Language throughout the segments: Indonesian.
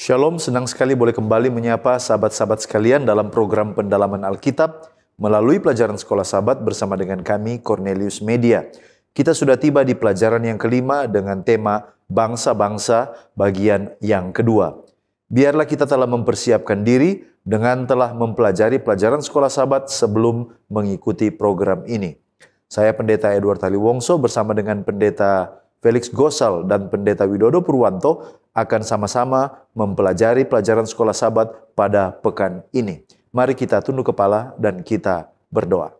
Shalom, senang sekali boleh kembali menyapa sahabat-sahabat sekalian dalam program pendalaman Alkitab melalui pelajaran Sekolah Sabat bersama dengan kami, Cornelius Media. Kita sudah tiba di pelajaran yang kelima dengan tema Bangsa-Bangsa bagian yang kedua. Biarlah kita telah mempersiapkan diri dengan telah mempelajari pelajaran Sekolah Sabat sebelum mengikuti program ini. Saya Pendeta Edward Taliwongso bersama dengan Pendeta Felix Gosal dan Pendeta Widodo Purwanto akan sama-sama mempelajari pelajaran Sekolah Sabat pada pekan ini. Mari kita tunduk kepala dan kita berdoa.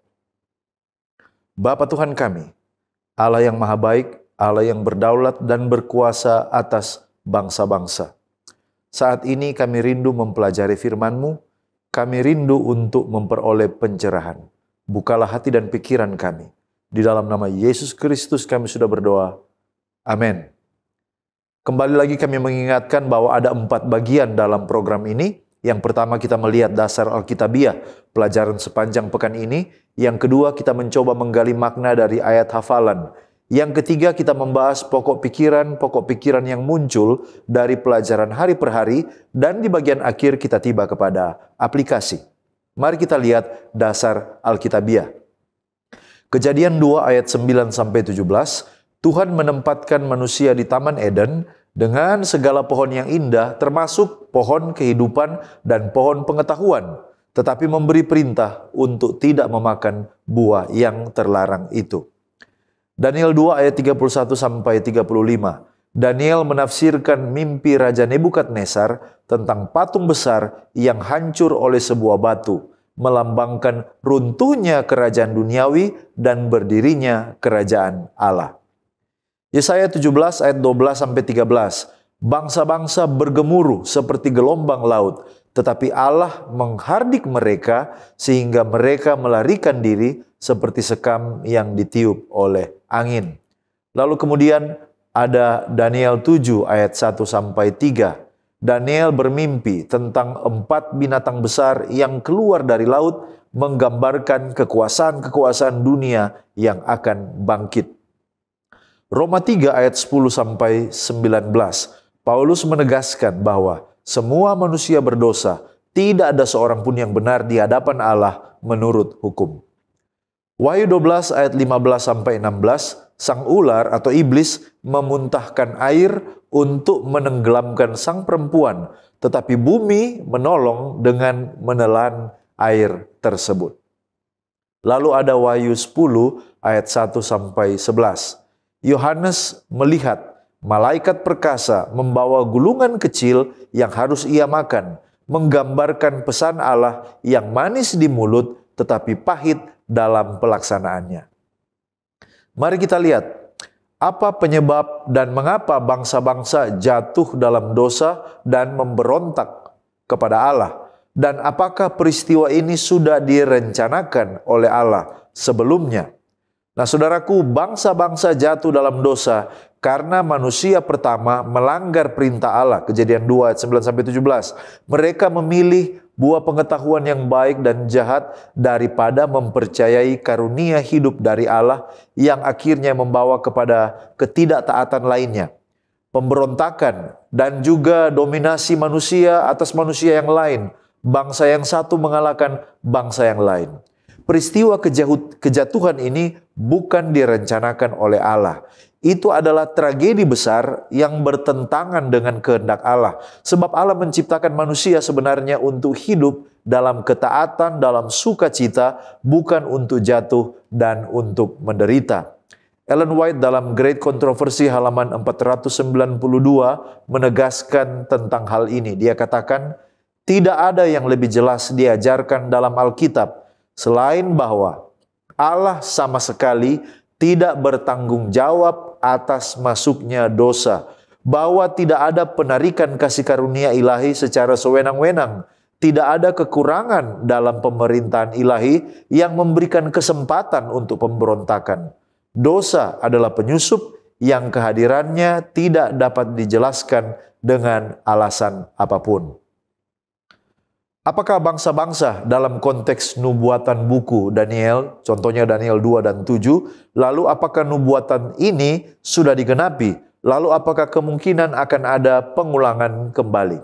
Bapa Tuhan kami, Allah yang maha baik, Allah yang berdaulat dan berkuasa atas bangsa-bangsa. Saat ini kami rindu mempelajari firman-Mu, kami rindu untuk memperoleh pencerahan. Bukalah hati dan pikiran kami. Di dalam nama Yesus Kristus kami sudah berdoa. Amin. Kembali lagi kami mengingatkan bahwa ada 4 bagian dalam program ini. Yang pertama kita melihat dasar Alkitabiah, pelajaran sepanjang pekan ini. Yang kedua kita mencoba menggali makna dari ayat hafalan. Yang ketiga kita membahas pokok pikiran yang muncul dari pelajaran hari per hari. Dan di bagian akhir kita tiba kepada aplikasi. Mari kita lihat dasar Alkitabiah. Kejadian 2 ayat 9-17, Tuhan menempatkan manusia di Taman Eden dengan segala pohon yang indah, termasuk pohon kehidupan dan pohon pengetahuan, tetapi memberi perintah untuk tidak memakan buah yang terlarang itu. Daniel 2 ayat 31-35, Daniel menafsirkan mimpi Raja Nebukadnezar tentang patung besar yang hancur oleh sebuah batu, melambangkan runtuhnya kerajaan duniawi dan berdirinya kerajaan Allah. Yesaya 17 ayat 12-13, bangsa-bangsa bergemuruh seperti gelombang laut, tetapi Allah menghardik mereka sehingga mereka melarikan diri seperti sekam yang ditiup oleh angin. Lalu kemudian ada Daniel 7 ayat 1-3. Daniel bermimpi tentang 4 binatang besar yang keluar dari laut, menggambarkan kekuasaan-kekuasaan dunia yang akan bangkit. Roma 3 ayat 10-19, Paulus menegaskan bahwa semua manusia berdosa, tidak ada seorang pun yang benar di hadapan Allah menurut hukum. Wahyu 12 ayat 15-16, sang ular atau iblis memuntahkan air untuk menenggelamkan sang perempuan, tetapi bumi menolong dengan menelan air tersebut. Lalu ada Wahyu 10 ayat 1-11. Yohanes melihat malaikat perkasa membawa gulungan kecil yang harus ia makan, menggambarkan pesan Allah yang manis di mulut tetapi pahit dalam pelaksanaannya. Mari kita lihat apa penyebab dan mengapa bangsa-bangsa jatuh dalam dosa dan memberontak kepada Allah, dan apakah peristiwa ini sudah direncanakan oleh Allah sebelumnya. Nah saudaraku, bangsa-bangsa jatuh dalam dosa karena manusia pertama melanggar perintah Allah. Kejadian 2 ayat 9-17. Mereka memilih buah pengetahuan yang baik dan jahat daripada mempercayai karunia hidup dari Allah yang akhirnya membawa kepada ketidaktaatan lainnya. Pemberontakan dan juga dominasi manusia atas manusia yang lain. Bangsa yang satu mengalahkan bangsa yang lain. Peristiwa kejatuhan ini bukan direncanakan oleh Allah. Itu adalah tragedi besar yang bertentangan dengan kehendak Allah. Sebab Allah menciptakan manusia sebenarnya untuk hidup dalam ketaatan, dalam sukacita, bukan untuk jatuh dan untuk menderita. Ellen White dalam Great Controversy halaman 492 menegaskan tentang hal ini. Dia katakan, tidak ada yang lebih jelas diajarkan dalam Alkitab selain bahwa Allah sama sekali tidak bertanggung jawab atas masuknya dosa, bahwa tidak ada penarikan kasih karunia ilahi secara sewenang-wenang, tidak ada kekurangan dalam pemerintahan ilahi yang memberikan kesempatan untuk pemberontakan. Dosa adalah penyusup yang kehadirannya tidak dapat dijelaskan dengan alasan apapun. Apakah bangsa-bangsa dalam konteks nubuatan buku Daniel, contohnya Daniel 2 dan 7, lalu apakah nubuatan ini sudah digenapi? Lalu apakah kemungkinan akan ada pengulangan kembali?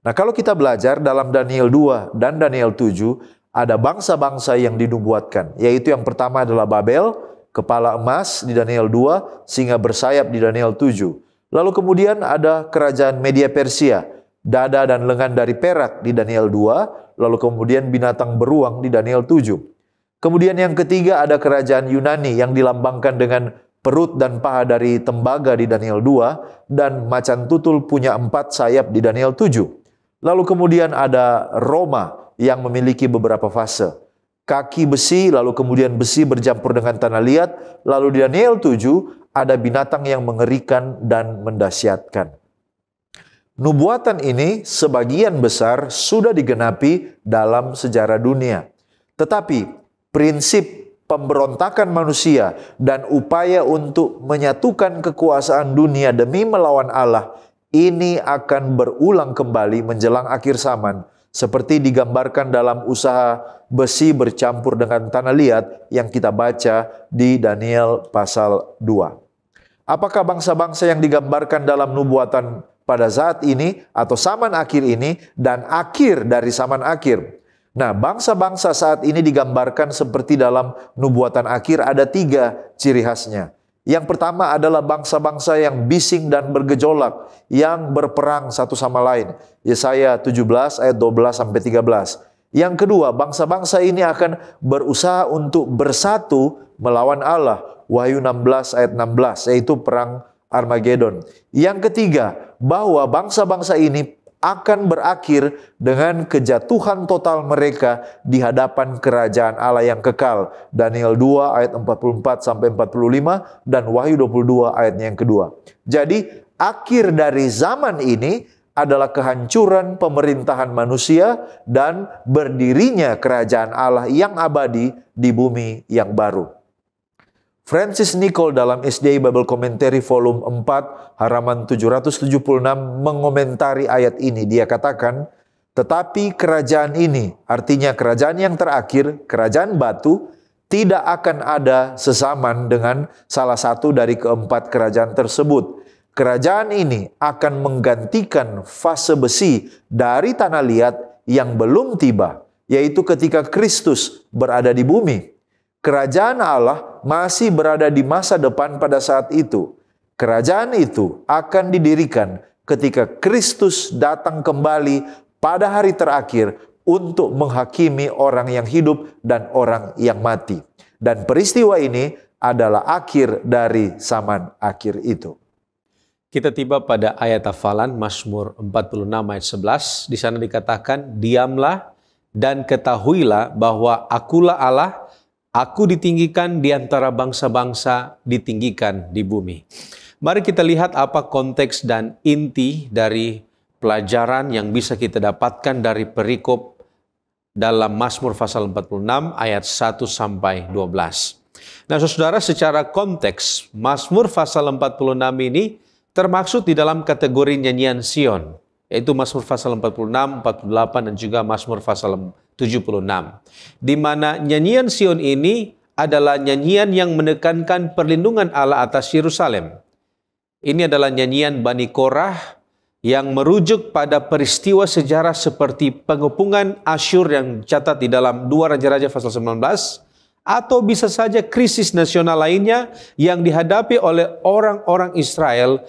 Nah, kalau kita belajar dalam Daniel 2 dan Daniel 7, ada bangsa-bangsa yang dinubuatkan, yaitu yang pertama adalah Babel, kepala emas di Daniel 2, singa bersayap di Daniel 7. Lalu kemudian ada kerajaan Media Persia, dada dan lengan dari perak di Daniel 2, lalu kemudian binatang beruang di Daniel 7. Kemudian yang ketiga ada kerajaan Yunani yang dilambangkan dengan perut dan paha dari tembaga di Daniel 2, dan macan tutul punya 4 sayap di Daniel 7. Lalu kemudian ada Roma yang memiliki beberapa fase. Kaki besi, lalu kemudian besi bercampur dengan tanah liat, lalu di Daniel 7 ada binatang yang mengerikan dan mendahsyatkan. Nubuatan ini sebagian besar sudah digenapi dalam sejarah dunia. Tetapi prinsip pemberontakan manusia dan upaya untuk menyatukan kekuasaan dunia demi melawan Allah ini akan berulang kembali menjelang akhir zaman, seperti digambarkan dalam usaha besi bercampur dengan tanah liat yang kita baca di Daniel pasal 2. Apakah bangsa-bangsa yang digambarkan dalam nubuatan pada saat ini atau zaman akhir ini dan akhir dari zaman akhir? Nah, bangsa-bangsa saat ini digambarkan seperti dalam nubuatan akhir, ada 3 ciri khasnya. Yang pertama adalah bangsa-bangsa yang bising dan bergejolak, yang berperang satu sama lain. Yesaya 17 ayat 12-13. Yang kedua, bangsa-bangsa ini akan berusaha untuk bersatu melawan Allah. Wahyu 16 ayat 16, yaitu perang Armageddon. Yang ketiga, bahwa bangsa-bangsa ini akan berakhir dengan kejatuhan total mereka di hadapan kerajaan Allah yang kekal. Daniel 2 ayat 44-45 dan Wahyu 22 ayatnya yang kedua. Jadi, akhir dari zaman ini adalah kehancuran pemerintahan manusia dan berdirinya kerajaan Allah yang abadi di bumi yang baru. Francis Nichol dalam SDA Bible Commentary volume 4 halaman 776 mengomentari ayat ini. Dia katakan, tetapi kerajaan ini, artinya kerajaan yang terakhir, kerajaan batu, tidak akan ada sesaman dengan salah satu dari keempat kerajaan tersebut. Kerajaan ini akan menggantikan fase besi dari tanah liat yang belum tiba, yaitu ketika Kristus berada di bumi. Kerajaan Allah masih berada di masa depan pada saat itu. Kerajaan itu akan didirikan ketika Kristus datang kembali pada hari terakhir untuk menghakimi orang yang hidup dan orang yang mati. Dan peristiwa ini adalah akhir dari zaman akhir itu. Kita tiba pada ayat hafalan Mazmur 46 ayat 11. Di sana dikatakan, diamlah dan ketahuilah bahwa akulah Allah, aku ditinggikan di antara bangsa-bangsa, ditinggikan di bumi. Mari kita lihat apa konteks dan inti dari pelajaran yang bisa kita dapatkan dari perikop dalam Mazmur pasal 46 ayat 1 sampai 12. Nah, saudara, secara konteks Mazmur pasal 46 ini termaksud di dalam kategori nyanyian Sion, yaitu Mazmur pasal 46, 48 dan juga Mazmur pasal 76. Di mana nyanyian Sion ini adalah nyanyian yang menekankan perlindungan Allah atas Yerusalem. Ini adalah nyanyian Bani Korah yang merujuk pada peristiwa sejarah seperti pengepungan Asyur yang dicatat di dalam 2 Raja-Raja pasal 19, atau bisa saja krisis nasional lainnya yang dihadapi oleh orang-orang Israel,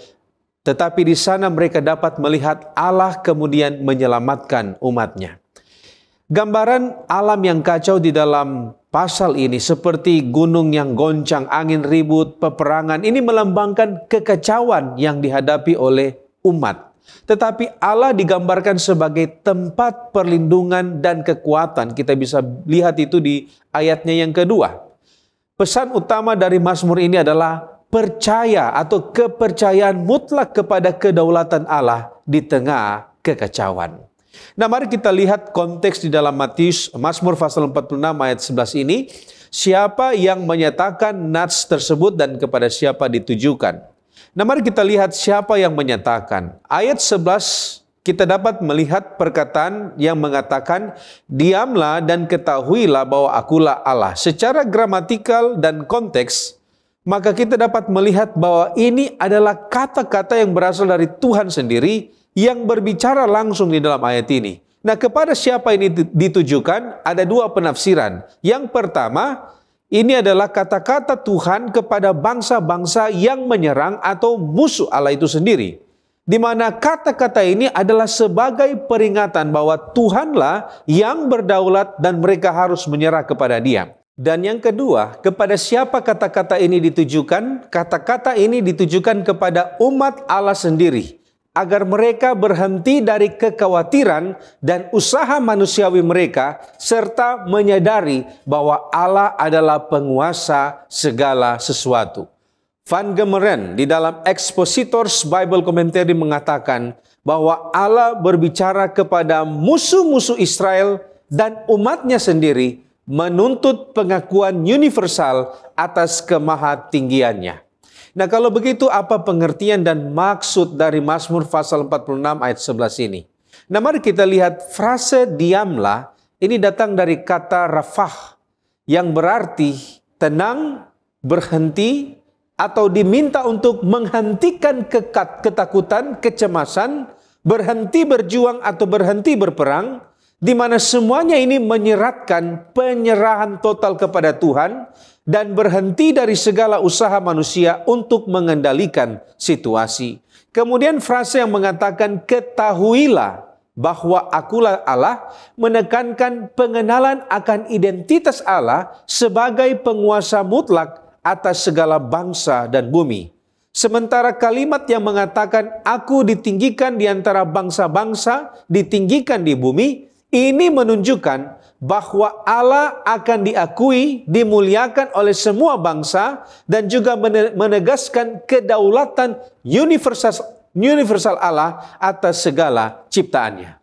tetapi di sana mereka dapat melihat Allah kemudian menyelamatkan umatnya. Gambaran alam yang kacau di dalam pasal ini seperti gunung yang goncang, angin ribut, peperangan. Ini melambangkan kekacauan yang dihadapi oleh umat. Tetapi Allah digambarkan sebagai tempat perlindungan dan kekuatan. Kita bisa lihat itu di ayatnya yang kedua. Pesan utama dari Mazmur ini adalah percaya atau kepercayaan mutlak kepada kedaulatan Allah di tengah kekacauan. Nah, mari kita lihat konteks di dalam Mazmur pasal 46 ayat 11 ini. Siapa yang menyatakan nats tersebut dan kepada siapa ditujukan? Nah, mari kita lihat siapa yang menyatakan. Ayat 11 kita dapat melihat perkataan yang mengatakan, diamlah dan ketahuilah bahwa akulah Allah. Secara gramatikal dan konteks, maka kita dapat melihat bahwa ini adalah kata-kata yang berasal dari Tuhan sendiri yang berbicara langsung di dalam ayat ini. Nah, kepada siapa ini ditujukan? Ada dua penafsiran. Yang pertama, ini adalah kata-kata Tuhan kepada bangsa-bangsa yang menyerang atau musuh Allah itu sendiri. Di mana kata-kata ini adalah sebagai peringatan bahwa Tuhanlah yang berdaulat dan mereka harus menyerah kepada Dia. Dan yang kedua, kepada siapa kata-kata ini ditujukan? Kata-kata ini ditujukan kepada umat Allah sendiri, agar mereka berhenti dari kekhawatiran dan usaha manusiawi mereka, serta menyadari bahwa Allah adalah penguasa segala sesuatu. Van Gemeren di dalam Expositors Bible Commentary mengatakan bahwa Allah berbicara kepada musuh-musuh Israel dan umatnya sendiri, menuntut pengakuan universal atas kemahatinggiannya. Nah, kalau begitu apa pengertian dan maksud dari Mazmur pasal 46 ayat 11 ini? Nah, mari kita lihat frase diamlah ini datang dari kata rafah yang berarti tenang, berhenti, atau diminta untuk menghentikan ketakutan, kecemasan, berhenti berjuang atau berhenti berperang, di mana semuanya ini menyeratkan penyerahan total kepada Tuhan dan berhenti dari segala usaha manusia untuk mengendalikan situasi. Kemudian frase yang mengatakan ketahuilah bahwa akulah Allah menekankan pengenalan akan identitas Allah sebagai penguasa mutlak atas segala bangsa dan bumi. Sementara kalimat yang mengatakan aku ditinggikan di antara bangsa-bangsa, ditinggikan di bumi, ini menunjukkan bahwa Allah akan diakui, dimuliakan oleh semua bangsa, dan juga menegaskan kedaulatan universal Allah atas segala ciptaannya.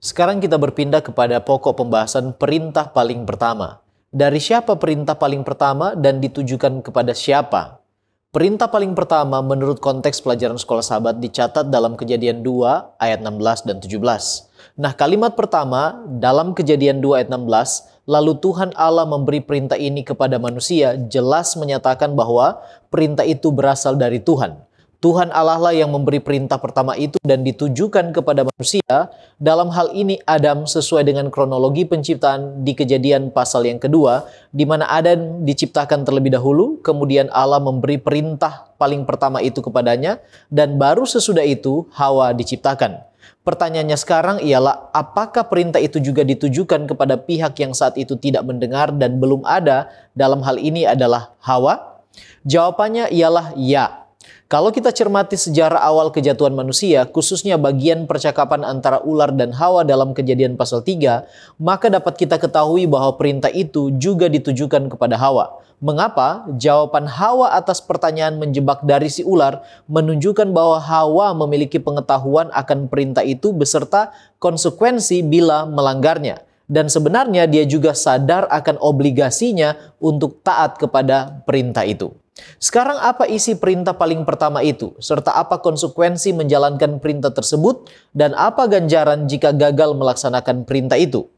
Sekarang kita berpindah kepada pokok pembahasan perintah paling pertama. Dari siapa perintah paling pertama dan ditujukan kepada siapa? Perintah paling pertama menurut konteks pelajaran sekolah sahabat dicatat dalam Kejadian 2 ayat 16 dan 17. Nah, kalimat pertama dalam Kejadian 2 ayat 16, lalu Tuhan Allah memberi perintah ini kepada manusia, jelas menyatakan bahwa perintah itu berasal dari Tuhan. Tuhan Allah lah yang memberi perintah pertama itu dan ditujukan kepada manusia. Dalam hal ini Adam sesuai dengan kronologi penciptaan di Kejadian pasal yang kedua, di mana Adam diciptakan terlebih dahulu, kemudian Allah memberi perintah paling pertama itu kepadanya, dan baru sesudah itu Hawa diciptakan. Pertanyaannya sekarang ialah apakah perintah itu juga ditujukan kepada pihak yang saat itu tidak mendengar dan belum ada, dalam hal ini adalah Hawa? Jawabannya ialah ya. Kalau kita cermati sejarah awal kejatuhan manusia, khususnya bagian percakapan antara ular dan Hawa dalam Kejadian pasal 3, maka dapat kita ketahui bahwa perintah itu juga ditujukan kepada Hawa. Mengapa? Jawaban Hawa atas pertanyaan menjebak dari si ular menunjukkan bahwa Hawa memiliki pengetahuan akan perintah itu beserta konsekuensi bila melanggarnya. Dan sebenarnya dia juga sadar akan obligasinya untuk taat kepada perintah itu. Sekarang apa isi perintah paling pertama itu? Serta apa konsekuensi menjalankan perintah tersebut? Dan apa ganjaran jika gagal melaksanakan perintah itu?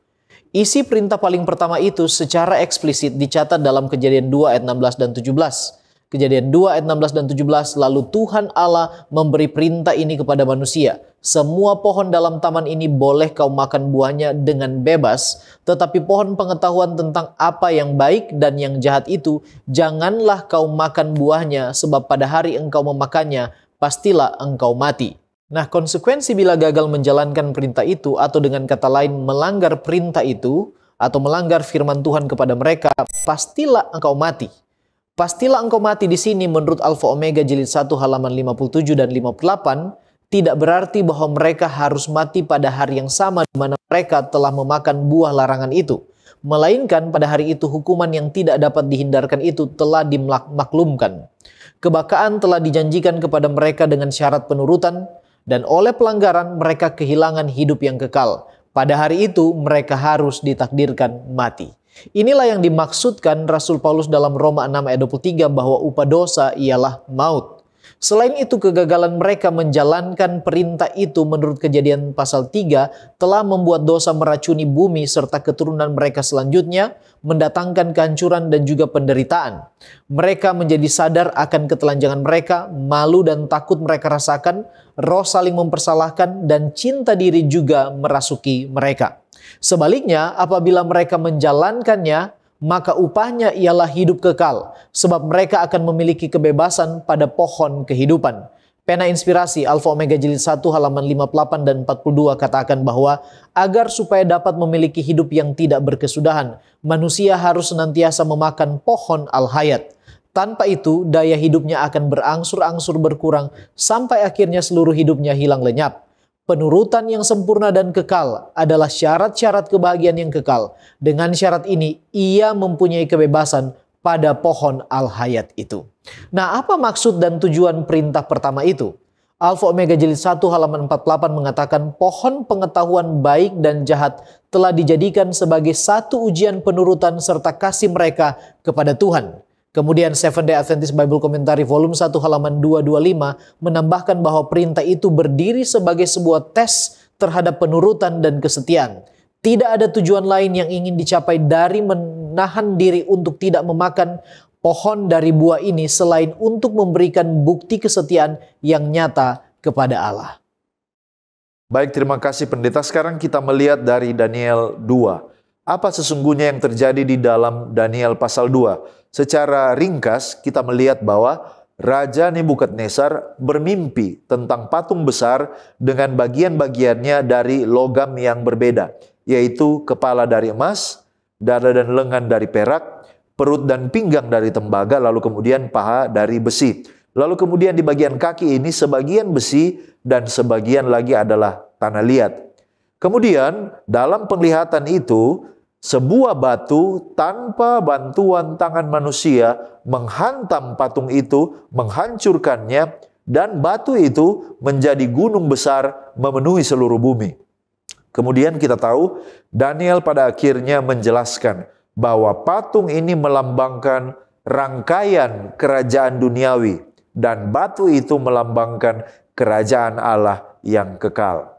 Isi perintah paling pertama itu secara eksplisit dicatat dalam Kejadian 2 ayat 16 dan 17. Kejadian 2 ayat 16 dan 17, lalu Tuhan Allah memberi perintah ini kepada manusia. Semua pohon dalam taman ini boleh kau makan buahnya dengan bebas, tetapi pohon pengetahuan tentang apa yang baik dan yang jahat itu, janganlah kau makan buahnya, sebab pada hari engkau memakannya, pastilah engkau mati. Nah, konsekuensi bila gagal menjalankan perintah itu, atau dengan kata lain melanggar perintah itu, atau melanggar firman Tuhan kepada mereka, pastilah engkau mati. Pastilah engkau mati di sini menurut Alfa Omega jilid 1 halaman 57 dan 58 tidak berarti bahwa mereka harus mati pada hari yang sama di mana mereka telah memakan buah larangan itu. Melainkan pada hari itu hukuman yang tidak dapat dihindarkan itu telah dimaklumkan. Kebakaan telah dijanjikan kepada mereka dengan syarat penurutan, dan oleh pelanggaran mereka kehilangan hidup yang kekal. Pada hari itu mereka harus ditakdirkan mati. Inilah yang dimaksudkan Rasul Paulus dalam Roma 6 ayat 23 bahwa upah dosa ialah maut. Selain itu, kegagalan mereka menjalankan perintah itu menurut Kejadian pasal 3 telah membuat dosa meracuni bumi serta keturunan mereka selanjutnya, mendatangkan kehancuran dan juga penderitaan. Mereka menjadi sadar akan ketelanjangan mereka, malu dan takut mereka rasakan, roh saling mempersalahkan, dan cinta diri juga merasuki mereka. Sebaliknya, apabila mereka menjalankannya, maka upahnya ialah hidup kekal, sebab mereka akan memiliki kebebasan pada pohon kehidupan. Pena Inspirasi Alfa Omega Jilid 1 halaman 58 dan 42 katakan bahwa agar supaya dapat memiliki hidup yang tidak berkesudahan, manusia harus senantiasa memakan pohon al-hayat. Tanpa itu, daya hidupnya akan berangsur-angsur berkurang sampai akhirnya seluruh hidupnya hilang lenyap. Penurutan yang sempurna dan kekal adalah syarat-syarat kebahagiaan yang kekal. Dengan syarat ini, ia mempunyai kebebasan pada pohon al-hayat itu. Nah, apa maksud dan tujuan perintah pertama itu? Alfa Omega Jilid 1 halaman 48 mengatakan pohon pengetahuan baik dan jahat telah dijadikan sebagai satu ujian penurutan serta kasih mereka kepada Tuhan. Kemudian Seventh Day Adventist Bible Commentary volume 1 halaman 225 menambahkan bahwa perintah itu berdiri sebagai sebuah tes terhadap penurutan dan kesetiaan. Tidak ada tujuan lain yang ingin dicapai dari menahan diri untuk tidak memakan pohon dari buah ini selain untuk memberikan bukti kesetiaan yang nyata kepada Allah. Baik, terima kasih pendeta. Sekarang kita melihat dari Daniel 2. Apa sesungguhnya yang terjadi di dalam Daniel pasal 2? Secara ringkas kita melihat bahwa Raja Nebukadnezar bermimpi tentang patung besar dengan bagian-bagiannya dari logam yang berbeda, yaitu kepala dari emas, dada dan lengan dari perak, perut dan pinggang dari tembaga, lalu kemudian paha dari besi. Lalu kemudian di bagian kaki ini sebagian besi dan sebagian lagi adalah tanah liat. Kemudian dalam penglihatan itu, sebuah batu tanpa bantuan tangan manusia menghantam patung itu, menghancurkannya, dan batu itu menjadi gunung besar memenuhi seluruh bumi. Kemudian kita tahu Daniel pada akhirnya menjelaskan bahwa patung ini melambangkan rangkaian kerajaan duniawi dan batu itu melambangkan kerajaan Allah yang kekal.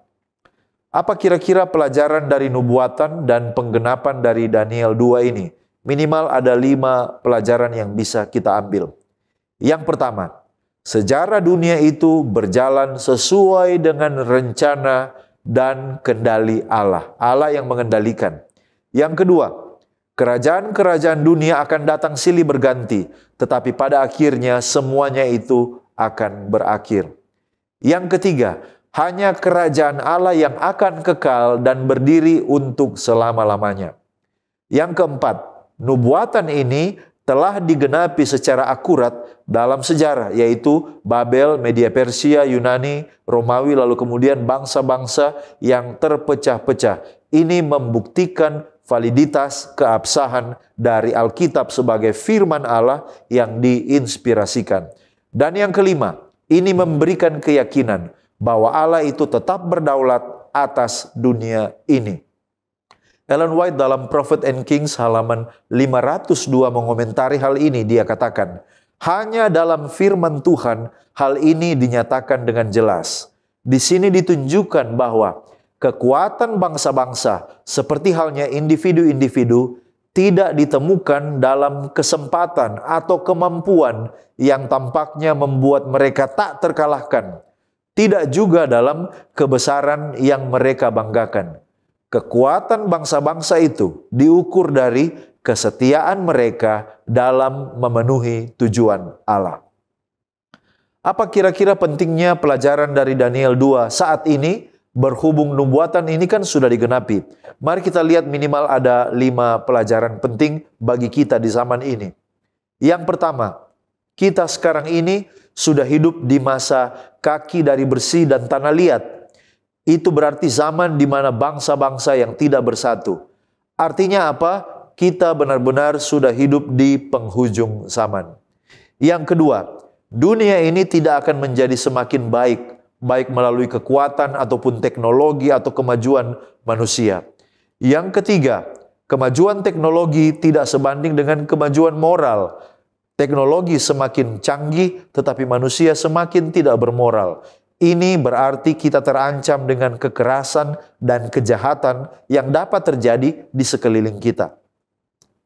Apa kira-kira pelajaran dari nubuatan dan penggenapan dari Daniel 2 ini? Minimal ada 5 pelajaran yang bisa kita ambil. Yang pertama, sejarah dunia itu berjalan sesuai dengan rencana dan kendali Allah. Allah yang mengendalikan. Yang kedua, kerajaan-kerajaan dunia akan datang silih berganti, tetapi pada akhirnya semuanya itu akan berakhir. Yang ketiga, hanya kerajaan Allah yang akan kekal dan berdiri untuk selama-lamanya. Yang keempat, nubuatan ini telah digenapi secara akurat dalam sejarah, yaitu Babel, Media Persia, Yunani, Romawi, lalu kemudian bangsa-bangsa yang terpecah-pecah. Ini membuktikan validitas keabsahan dari Alkitab sebagai firman Allah yang diinspirasikan. Dan yang kelima, ini memberikan keyakinan bahwa Allah itu tetap berdaulat atas dunia ini. Ellen White dalam Prophet and Kings halaman 502 mengomentari hal ini. Dia katakan, hanya dalam firman Tuhan hal ini dinyatakan dengan jelas. Di sini ditunjukkan bahwa kekuatan bangsa-bangsa seperti halnya individu-individu tidak ditemukan dalam kesempatan atau kemampuan yang tampaknya membuat mereka tak terkalahkan. Tidak juga dalam kebesaran yang mereka banggakan. Kekuatan bangsa-bangsa itu diukur dari kesetiaan mereka dalam memenuhi tujuan Allah. Apa kira-kira pentingnya pelajaran dari Daniel 2 saat ini? Berhubung nubuatan ini kan sudah digenapi. Mari kita lihat minimal ada 5 pelajaran penting bagi kita di zaman ini. Yang pertama, kita sekarang ini sudah hidup di masa kaki dari bersih dan tanah liat. Itu berarti zaman di mana bangsa-bangsa yang tidak bersatu. Artinya apa? Kita benar-benar sudah hidup di penghujung zaman. Yang kedua, dunia ini tidak akan menjadi semakin baik melalui kekuatan ataupun teknologi atau kemajuan manusia. Yang ketiga, kemajuan teknologi tidak sebanding dengan kemajuan moral. Teknologi semakin canggih, tetapi manusia semakin tidak bermoral. Ini berarti kita terancam dengan kekerasan dan kejahatan yang dapat terjadi di sekeliling kita.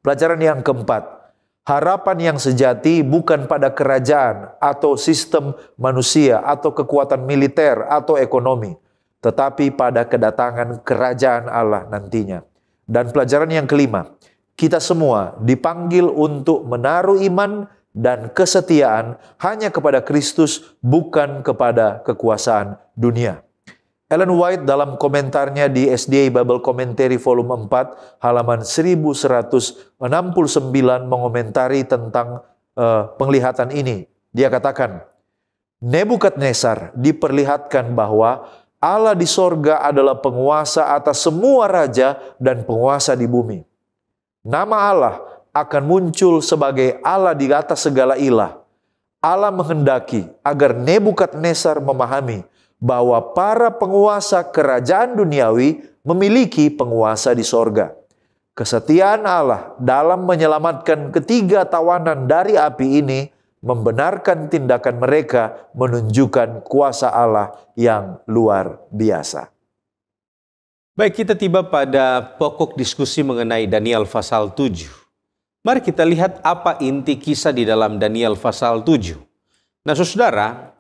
Pelajaran yang keempat, harapan yang sejati bukan pada kerajaan atau sistem manusia atau kekuatan militer atau ekonomi, tetapi pada kedatangan kerajaan Allah nantinya. Dan pelajaran yang kelima, kita semua dipanggil untuk menaruh iman dan kesetiaan hanya kepada Kristus, bukan kepada kekuasaan dunia. Ellen White dalam komentarnya di SDA Bible Commentary volume 4 halaman 1169 mengomentari tentang penglihatan ini. Dia katakan, Nebukadnezar diperlihatkan bahwa Allah di sorga adalah penguasa atas semua raja dan penguasa di bumi. Nama Allah akan muncul sebagai Allah di atas segala ilah. Allah menghendaki agar Nebukadnezar memahami bahwa para penguasa kerajaan duniawi memiliki penguasa di sorga. Kesetiaan Allah dalam menyelamatkan ketiga tawanan dari api ini membenarkan tindakan mereka menunjukkan kuasa Allah yang luar biasa. Baik, kita tiba pada pokok diskusi mengenai Daniel pasal 7. Mari kita lihat apa inti kisah di dalam Daniel pasal 7. Nah, saudara,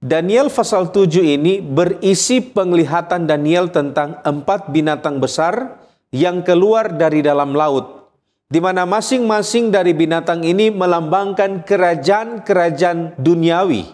Daniel pasal 7 ini berisi penglihatan Daniel tentang 4 binatang besar yang keluar dari dalam laut, di mana masing-masing dari binatang ini melambangkan kerajaan-kerajaan duniawi.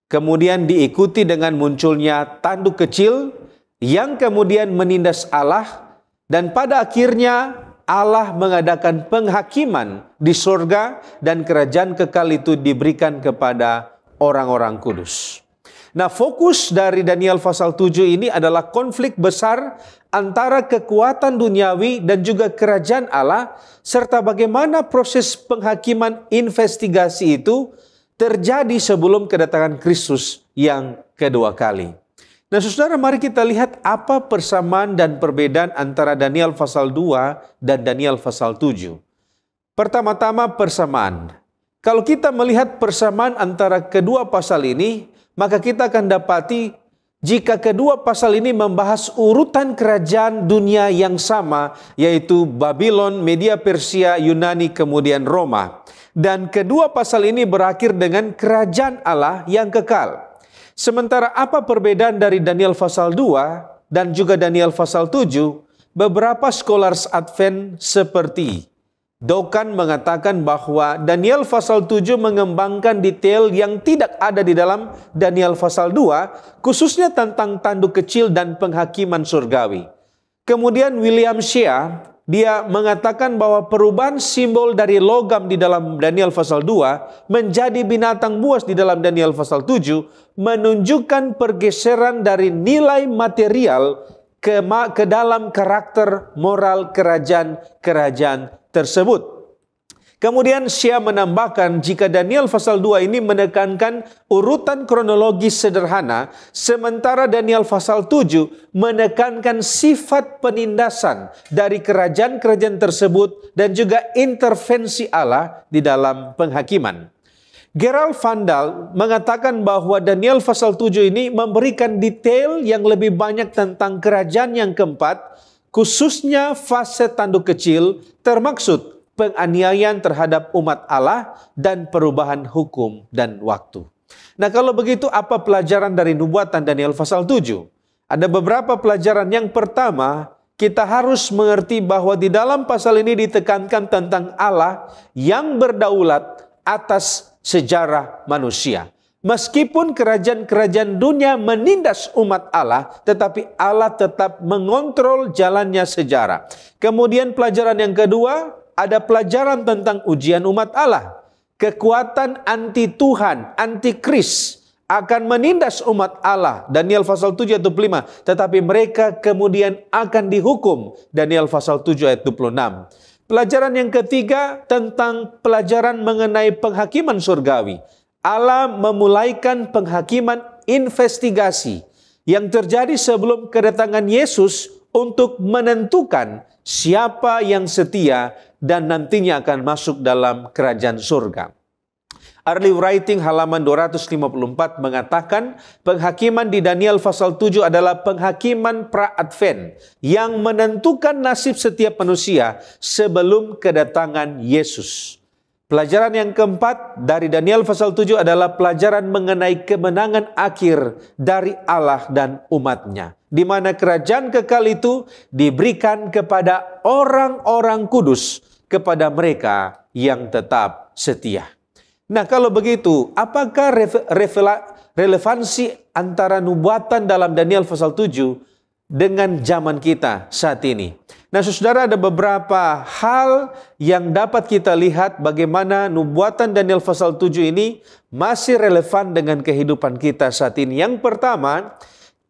Kemudian diikuti dengan munculnya tanduk kecil yang kemudian menindas Allah, dan pada akhirnya Allah mengadakan penghakiman di surga dan kerajaan kekal itu diberikan kepada orang-orang kudus. Nah, fokus dari Daniel pasal 7 ini adalah konflik besar antara kekuatan duniawi dan juga kerajaan Allah, serta bagaimana proses penghakiman investigasi itu terjadi sebelum kedatangan Kristus yang kedua kali. Nah, saudara, mari kita lihat apa persamaan dan perbedaan antara Daniel pasal 2 dan Daniel pasal 7. Pertama-tama persamaan. Kalau kita melihat persamaan antara kedua pasal ini, maka kita akan dapati jika kedua pasal ini membahas urutan kerajaan dunia yang sama, yaitu Babylon, Media Persia, Yunani, kemudian Roma. Dan kedua pasal ini berakhir dengan kerajaan Allah yang kekal. Sementara apa perbedaan dari Daniel pasal 2 dan juga Daniel pasal 7? Beberapa scholars Advent seperti Dokan mengatakan bahwa Daniel pasal 7 mengembangkan detail yang tidak ada di dalam Daniel pasal 2, khususnya tentang tanduk kecil dan penghakiman surgawi. Kemudian William Shea, dia mengatakan bahwa perubahan simbol dari logam di dalam Daniel pasal 2 menjadi binatang buas di dalam Daniel pasal 7 menunjukkan pergeseran dari nilai material ke dalam karakter moral kerajaan tersebut. Kemudian Shea menambahkan jika Daniel pasal 2 ini menekankan urutan kronologis sederhana, sementara Daniel pasal 7 menekankan sifat penindasan dari kerajaan-kerajaan tersebut dan juga intervensi Allah di dalam penghakiman. Gerald Vandal mengatakan bahwa Daniel pasal 7 ini memberikan detail yang lebih banyak tentang kerajaan yang keempat, khususnya fase tanduk kecil, termaksud penganiayaan terhadap umat Allah dan perubahan hukum dan waktu. Nah, kalau begitu apa pelajaran dari nubuatan Daniel pasal 7? Ada beberapa pelajaran. Yang pertama, kita harus mengerti bahwa di dalam pasal ini ditekankan tentang Allah yang berdaulat atas sejarah manusia. Meskipun kerajaan-kerajaan dunia menindas umat Allah, tetapi Allah tetap mengontrol jalannya sejarah. Kemudian pelajaran yang kedua, ada pelajaran tentang ujian umat Allah. Kekuatan anti Tuhan, anti-Kris akan menindas umat Allah. Daniel pasal 7 ayat 25. Tetapi mereka kemudian akan dihukum. Daniel pasal 7 ayat 26. Pelajaran yang ketiga tentang pelajaran mengenai penghakiman surgawi. Allah memulaikan penghakiman investigasi yang terjadi sebelum kedatangan Yesus untuk menentukan siapa yang setia dan nantinya akan masuk dalam kerajaan surga. Early Writing halaman 254 mengatakan penghakiman di Daniel pasal 7 adalah penghakiman pra-advent yang menentukan nasib setiap manusia sebelum kedatangan Yesus. Pelajaran yang keempat dari Daniel pasal 7 adalah pelajaran mengenai kemenangan akhir dari Allah dan umatnya, di mana kerajaan kekal itu diberikan kepada orang-orang kudus, kepada mereka yang tetap setia. Nah, kalau begitu, apakah relevansi antara nubuatan dalam Daniel pasal 7 dengan zaman kita saat ini? Nah, saudara, ada beberapa hal yang dapat kita lihat bagaimana nubuatan Daniel pasal 7 ini masih relevan dengan kehidupan kita saat ini. Yang pertama,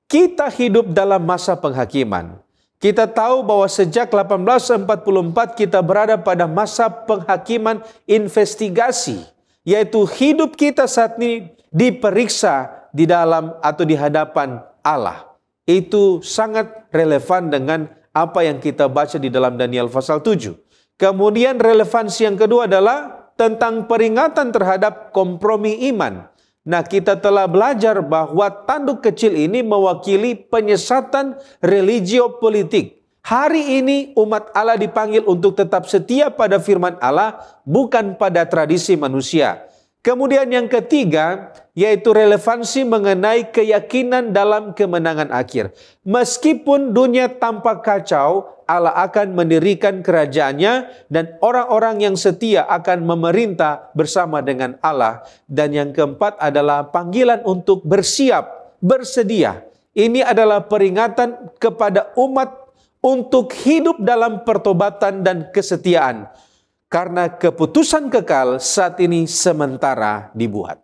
kita hidup dalam masa penghakiman. Kita tahu bahwa sejak 1844 kita berada pada masa penghakiman investigasi, yaitu hidup kita saat ini diperiksa di dalam atau di hadapan Allah. Itu sangat relevan dengan apa yang kita baca di dalam Daniel pasal 7. Kemudian relevansi yang kedua adalah tentang peringatan terhadap kompromi iman. Nah, kita telah belajar bahwa tanduk kecil ini mewakili penyesatan religio-politik. Hari ini umat Allah dipanggil untuk tetap setia pada firman Allah, bukan pada tradisi manusia. Kemudian yang ketiga, yaitu relevansi mengenai keyakinan dalam kemenangan akhir. Meskipun dunia tampak kacau, Allah akan mendirikan kerajaannya dan orang-orang yang setia akan memerintah bersama dengan Allah. Dan yang keempat adalah panggilan untuk bersiap, bersedia. Ini adalah peringatan kepada umat untuk hidup dalam pertobatan dan kesetiaan. Karena keputusan kekal saat ini sementara dibuat.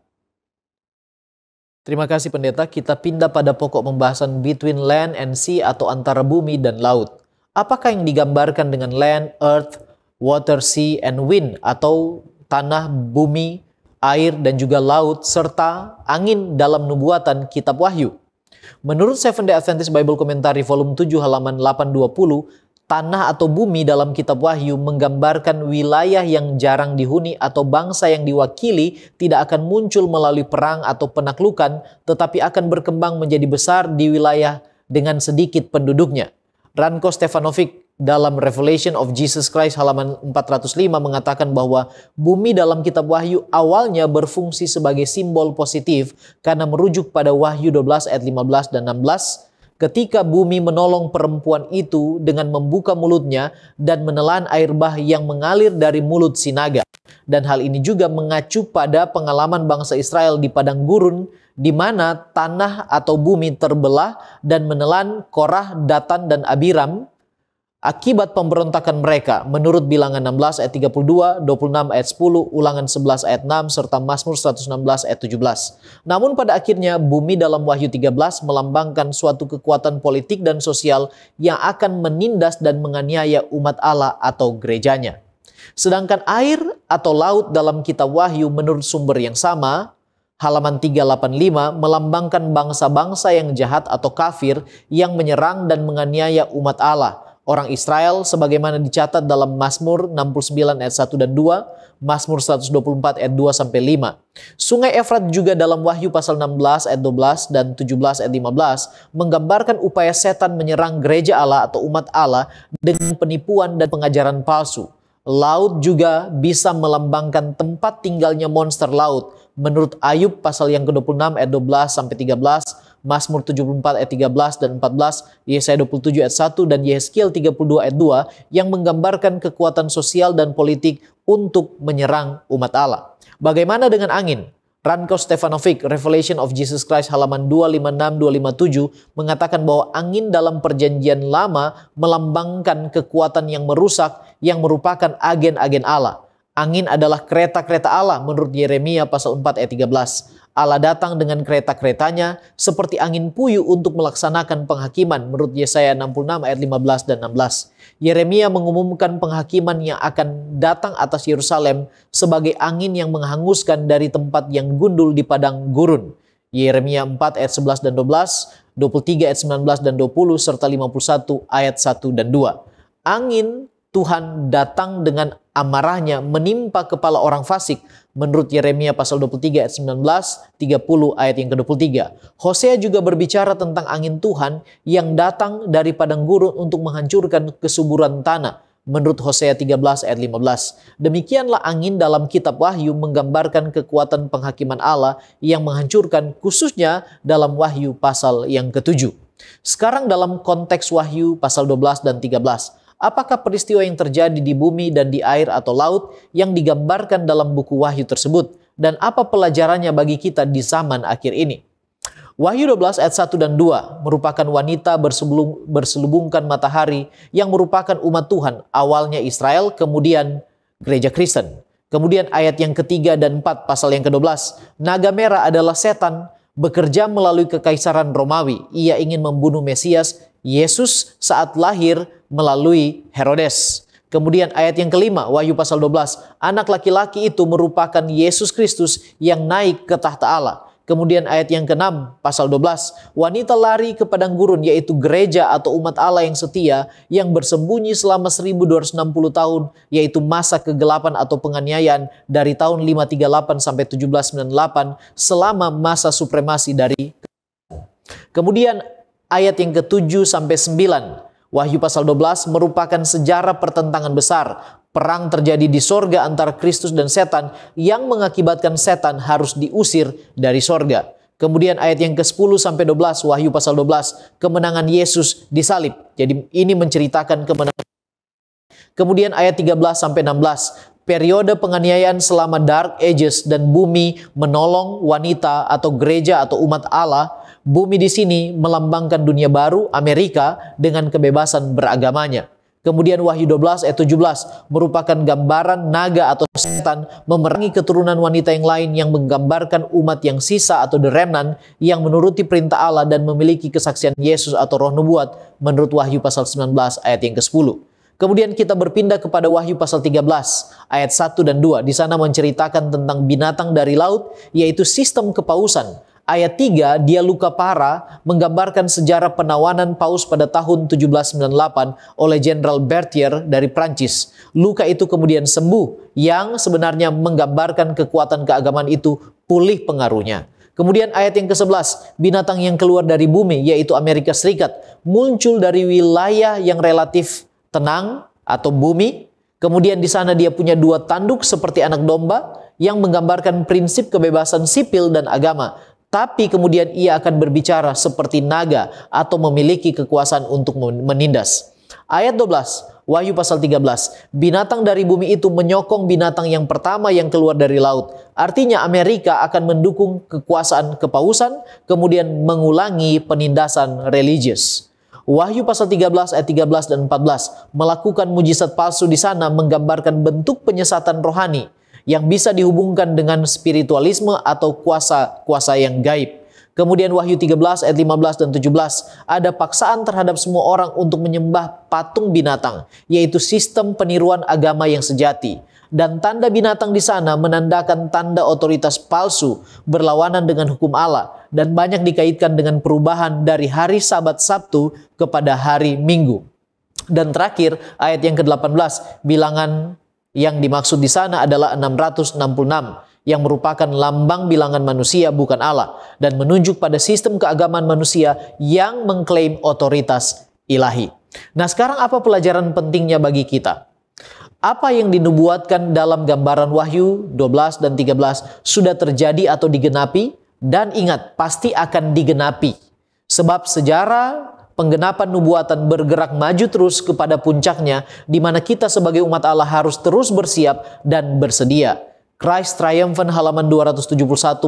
Terima kasih pendeta, kita pindah pada pokok pembahasan between land and sea atau antara bumi dan laut. Apakah yang digambarkan dengan land, earth, water, sea, and wind atau tanah, bumi, air, dan juga laut, serta angin dalam nubuatan kitab Wahyu? Menurut Seventh-day Adventist Bible Commentary volume 7 halaman 820, tanah atau bumi dalam kitab Wahyu menggambarkan wilayah yang jarang dihuni atau bangsa yang diwakili tidak akan muncul melalui perang atau penaklukan, tetapi akan berkembang menjadi besar di wilayah dengan sedikit penduduknya. Ranko Stefanovic dalam Revelation of Jesus Christ halaman 405 mengatakan bahwa bumi dalam kitab Wahyu awalnya berfungsi sebagai simbol positif karena merujuk pada Wahyu 12 ayat 15 dan 16. Ketika bumi menolong perempuan itu dengan membuka mulutnya dan menelan air bah yang mengalir dari mulut si naga. Dan hal ini juga mengacu pada pengalaman bangsa Israel di padang gurun, di mana tanah atau bumi terbelah dan menelan Korah, Datan, dan Abiram akibat pemberontakan mereka menurut Bilangan 16 ayat 32, 26 ayat 10, Ulangan 11 ayat 6, serta Mazmur 116 ayat 17. Namun pada akhirnya bumi dalam Wahyu 13 melambangkan suatu kekuatan politik dan sosial yang akan menindas dan menganiaya umat Allah atau gerejanya. Sedangkan air atau laut dalam kitab Wahyu menurut sumber yang sama, halaman 385, melambangkan bangsa-bangsa yang jahat atau kafir yang menyerang dan menganiaya umat Allah. Orang Israel sebagaimana dicatat dalam Mazmur 69 ayat 1 dan 2, Mazmur 124 ayat 2 sampai 5. Sungai Efrat juga dalam Wahyu pasal 16 ayat 12 dan 17 ayat 15 menggambarkan upaya setan menyerang gereja Allah atau umat Allah dengan penipuan dan pengajaran palsu. Laut juga bisa melambangkan tempat tinggalnya monster laut menurut Ayub pasal yang ke-26 ayat 12 sampai 13, Mazmur 74 ayat 13 dan 14, Yesaya 27 ayat 1 dan Yehezkiel 32 ayat 2 yang menggambarkan kekuatan sosial dan politik untuk menyerang umat Allah. Bagaimana dengan angin? Ranko Stefanovic, Revelation of Jesus Christ halaman 256-257 mengatakan bahwa angin dalam perjanjian lama melambangkan kekuatan yang merusak yang merupakan agen-agen Allah. Angin adalah kereta-kereta Allah menurut Yeremia pasal 4 ayat 13. Allah datang dengan kereta-keretanya seperti angin puyuh untuk melaksanakan penghakiman menurut Yesaya 66 ayat 15 dan 16. Yeremia mengumumkan penghakiman yang akan datang atas Yerusalem sebagai angin yang menghanguskan dari tempat yang gundul di padang gurun. Yeremia 4 ayat 11 dan 12, 23 ayat 19 dan 20 serta 51 ayat 1 dan 2. Angin Tuhan datang dengan amarahnya menimpa kepala orang fasik. Menurut Yeremia pasal 23 ayat 19, 30 ayat yang ke-23. Hosea juga berbicara tentang angin Tuhan yang datang dari padang gurun untuk menghancurkan kesuburan tanah. Menurut Hosea 13 ayat 15. Demikianlah angin dalam kitab Wahyu menggambarkan kekuatan penghakiman Allah yang menghancurkan, khususnya dalam Wahyu pasal yang ke-7. Sekarang dalam konteks Wahyu pasal 12 dan 13. Apakah peristiwa yang terjadi di bumi dan di air atau laut yang digambarkan dalam buku Wahyu tersebut? Dan apa pelajarannya bagi kita di zaman akhir ini? Wahyu 12 ayat 1 dan 2 merupakan wanita berselubungkan matahari yang merupakan umat Tuhan. Awalnya Israel, kemudian gereja Kristen. Kemudian ayat yang ketiga dan 4 pasal yang ke-12. Naga merah adalah setan bekerja melalui kekaisaran Romawi. Ia ingin membunuh Mesias, Yesus saat lahir melalui Herodes. Kemudian ayat yang kelima, Wahyu pasal 12. Anak laki-laki itu merupakan Yesus Kristus yang naik ke tahta Allah. Kemudian ayat yang ke-6, pasal 12. Wanita lari ke padang gurun, yaitu gereja atau umat Allah yang setia, yang bersembunyi selama 1260 tahun, yaitu masa kegelapan atau penganiayaan dari tahun 538 sampai 1798, selama masa supremasi dari. Kemudian ayat yang ke-7 sampai 9. Wahyu pasal 12 merupakan sejarah pertentangan besar. Perang terjadi di sorga antara Kristus dan setan yang mengakibatkan setan harus diusir dari sorga. Kemudian ayat yang ke-10 sampai 12, Wahyu pasal 12, kemenangan Yesus disalib. Jadi ini menceritakan kemenangan. Kemudian ayat 13 sampai 16, periode penganiayaan selama Dark Ages dan bumi menolong wanita atau gereja atau umat Allah. Bumi di sini melambangkan dunia baru, Amerika, dengan kebebasan beragamanya. Kemudian Wahyu 12 ayat 17 merupakan gambaran naga atau setan memerangi keturunan wanita yang lain yang menggambarkan umat yang sisa atau the remnant yang menuruti perintah Allah dan memiliki kesaksian Yesus atau roh nubuat menurut Wahyu pasal 19 ayat yang ke-10. Kemudian kita berpindah kepada Wahyu pasal 13 ayat 1 dan 2. Di sana menceritakan tentang binatang dari laut, yaitu sistem kepausan. Ayat 3, dia luka parah, menggambarkan sejarah penawanan paus pada tahun 1798 oleh Jenderal Berthier dari Prancis. Luka itu kemudian sembuh, yang sebenarnya menggambarkan kekuatan keagamaan itu pulih pengaruhnya. Kemudian ayat yang ke-11, binatang yang keluar dari bumi, yaitu Amerika Serikat, muncul dari wilayah yang relatif tenang atau bumi. Kemudian di sana dia punya 2 tanduk seperti anak domba, yang menggambarkan prinsip kebebasan sipil dan agama. Tapi kemudian ia akan berbicara seperti naga atau memiliki kekuasaan untuk menindas. Ayat 12, Wahyu pasal 13. Binatang dari bumi itu menyokong binatang yang pertama yang keluar dari laut. Artinya Amerika akan mendukung kekuasaan kepausan, kemudian mengulangi penindasan religius. Wahyu pasal 13 ayat 13 dan 14 melakukan mujizat palsu di sana menggambarkan bentuk penyesatan rohani yang bisa dihubungkan dengan spiritualisme atau kuasa-kuasa yang gaib. Kemudian Wahyu 13 ayat 15 dan 17, ada paksaan terhadap semua orang untuk menyembah patung binatang, yaitu sistem peniruan agama yang sejati. Dan tanda binatang di sana menandakan tanda otoritas palsu berlawanan dengan hukum Allah, dan banyak dikaitkan dengan perubahan dari hari Sabat Sabtu kepada hari Minggu. Dan terakhir ayat yang ke-18, bilangan yang dimaksud di sana adalah 666 yang merupakan lambang bilangan manusia bukan Allah dan menunjuk pada sistem keagamaan manusia yang mengklaim otoritas ilahi. Nah, sekarang apa pelajaran pentingnya bagi kita? Apa yang dinubuatkan dalam gambaran Wahyu 12 dan 13 sudah terjadi atau digenapi, dan ingat pasti akan digenapi. Sebab sejarah penggenapan nubuatan bergerak maju terus kepada puncaknya, di mana kita sebagai umat Allah harus terus bersiap dan bersedia. Christ Triumphant halaman 271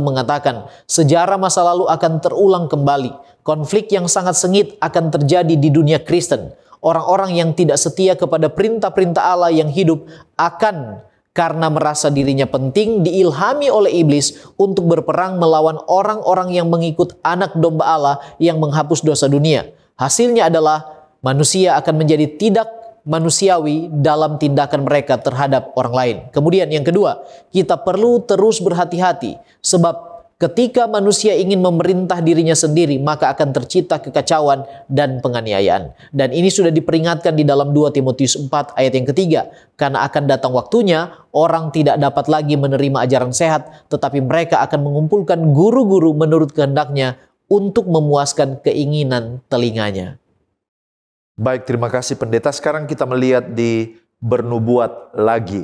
mengatakan, sejarah masa lalu akan terulang kembali. Konflik yang sangat sengit akan terjadi di dunia Kristen. Orang-orang yang tidak setia kepada perintah-perintah Allah yang hidup akan, karena merasa dirinya penting, diilhami oleh iblis untuk berperang melawan orang-orang yang mengikut anak domba Allah yang menghapus dosa dunia. Hasilnya adalah manusia akan menjadi tidak manusiawi dalam tindakan mereka terhadap orang lain. Kemudian yang kedua, kita perlu terus berhati-hati sebab Ketika manusia ingin memerintah dirinya sendiri, maka akan tercipta kekacauan dan penganiayaan. Dan ini sudah diperingatkan di dalam 2 Timotius 4 ayat yang ketiga. Karena akan datang waktunya, orang tidak dapat lagi menerima ajaran sehat, tetapi mereka akan mengumpulkan guru-guru menurut kehendaknya untuk memuaskan keinginan telinganya. Baik, terima kasih pendeta. Sekarang kita melihat di bernubuat lagi.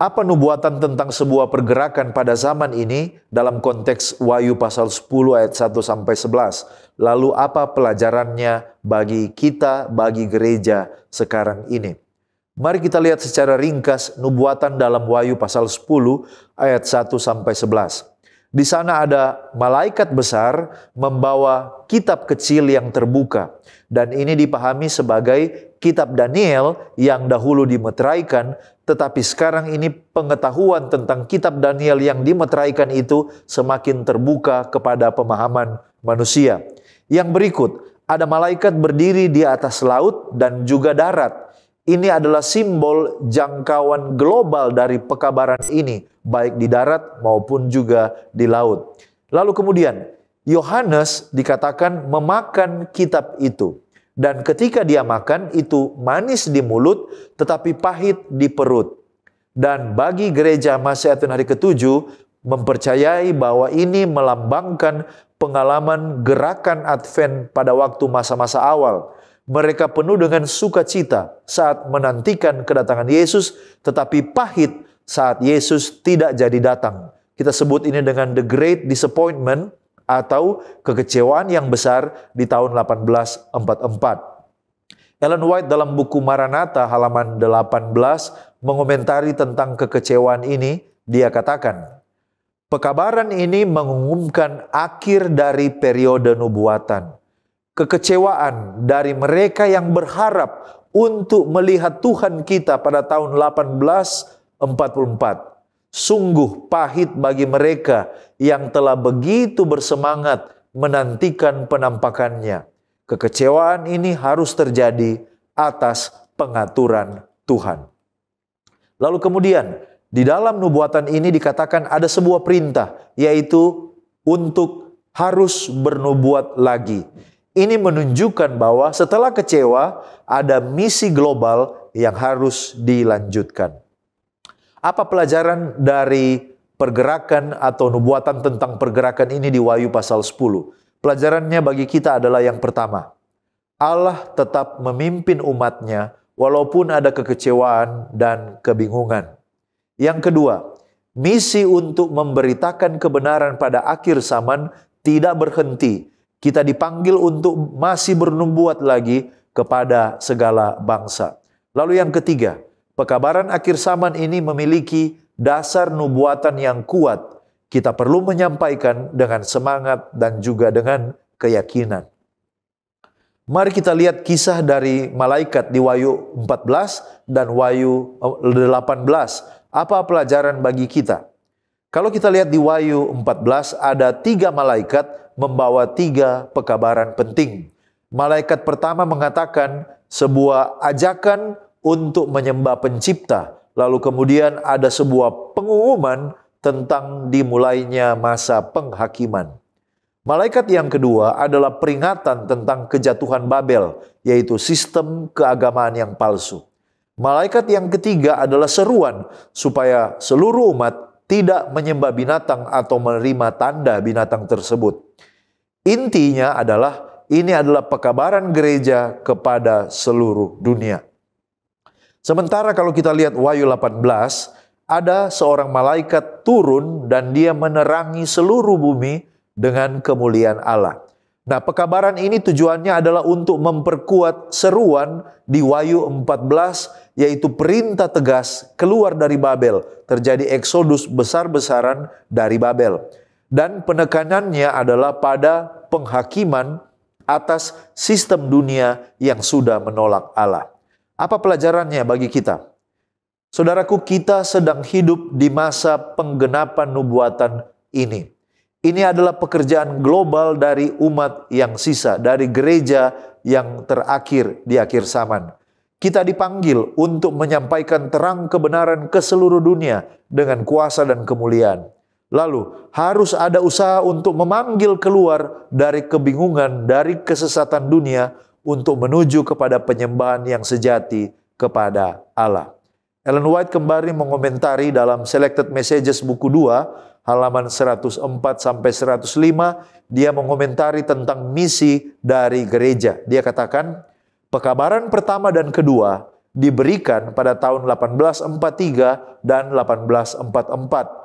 Apa nubuatan tentang sebuah pergerakan pada zaman ini dalam konteks Wahyu pasal 10 ayat 1 sampai 11? Lalu apa pelajarannya bagi kita, bagi gereja sekarang ini? Mari kita lihat secara ringkas nubuatan dalam Wahyu pasal 10 ayat 1 sampai 11. Di sana ada malaikat besar membawa kitab kecil yang terbuka. Dan ini dipahami sebagai kitab Daniel yang dahulu dimeteraikan, tetapi sekarang ini pengetahuan tentang kitab Daniel yang dimeteraikan itu semakin terbuka kepada pemahaman manusia. Yang berikut, ada malaikat berdiri di atas laut dan juga darat. Ini adalah simbol jangkauan global dari pekabaran ini, baik di darat maupun juga di laut. Lalu kemudian, Yohanes dikatakan memakan kitab itu. Dan ketika dia makan, itu manis di mulut, tetapi pahit di perut. Dan bagi gereja Masih Advent hari ke-7, mempercayai bahwa ini melambangkan pengalaman gerakan Advent pada waktu masa-masa awal. Mereka penuh dengan sukacita saat menantikan kedatangan Yesus, tetapi pahit saat Yesus tidak jadi datang. Kita sebut ini dengan the great disappointment, atau kekecewaan yang besar di tahun 1844. Ellen White dalam buku Maranatha halaman 18 mengomentari tentang kekecewaan ini. Dia katakan, pekabaran ini mengumumkan akhir dari periode nubuatan. Kekecewaan dari mereka yang berharap untuk melihat Tuhan kita pada tahun 1844. Sungguh pahit bagi mereka yang telah begitu bersemangat menantikan penampakannya. Kekecewaan ini harus terjadi atas pengaturan Tuhan. Lalu kemudian, di dalam nubuatan ini dikatakan ada sebuah perintah, yaitu untuk harus bernubuat lagi. Ini menunjukkan bahwa setelah kecewa, ada misi global yang harus dilanjutkan. Apa pelajaran dari pergerakan atau nubuatan tentang pergerakan ini di Wahyu pasal 10? Pelajarannya bagi kita adalah yang pertama, Allah tetap memimpin umatnya walaupun ada kekecewaan dan kebingungan. Yang kedua, misi untuk memberitakan kebenaran pada akhir zaman tidak berhenti. Kita dipanggil untuk masih bernubuat lagi kepada segala bangsa. Lalu yang ketiga, pekabaran akhir zaman ini memiliki dasar nubuatan yang kuat. Kita perlu menyampaikan dengan semangat dan juga dengan keyakinan. Mari kita lihat kisah dari malaikat di Wahyu 14 dan Wahyu 18. Apa pelajaran bagi kita? Kalau kita lihat di Wahyu 14 ada 3 malaikat membawa 3 pekabaran penting. Malaikat pertama mengatakan sebuah ajakan untuk menyembah pencipta. Lalu kemudian ada sebuah pengumuman tentang dimulainya masa penghakiman. Malaikat yang kedua adalah peringatan tentang kejatuhan Babel, yaitu sistem keagamaan yang palsu. Malaikat yang ketiga adalah seruan supaya seluruh umat tidak menyembah binatang atau menerima tanda binatang tersebut. Intinya adalah ini adalah pekabaran gereja kepada seluruh dunia. Sementara kalau kita lihat Wahyu 18, ada seorang malaikat turun dan dia menerangi seluruh bumi dengan kemuliaan Allah. Nah, pekabaran ini tujuannya adalah untuk memperkuat seruan di Wahyu 14, yaitu perintah tegas keluar dari Babel. Terjadi eksodus besar-besaran dari Babel. Dan penekanannya adalah pada penghakiman atas sistem dunia yang sudah menolak Allah. Apa pelajarannya bagi kita? Saudaraku, kita sedang hidup di masa penggenapan nubuatan ini. Ini adalah pekerjaan global dari umat yang sisa, dari gereja yang terakhir di akhir zaman. Kita dipanggil untuk menyampaikan terang kebenaran ke seluruh dunia dengan kuasa dan kemuliaan. Lalu harus ada usaha untuk memanggil keluar dari kebingungan, dari kesesatan dunia untuk menuju kepada penyembahan yang sejati kepada Allah. Ellen White kembali mengomentari dalam Selected Messages buku 2 halaman 104 sampai 105, dia mengomentari tentang misi dari gereja. Dia katakan, pekabaran pertama dan kedua diberikan pada tahun 1843 dan 1844.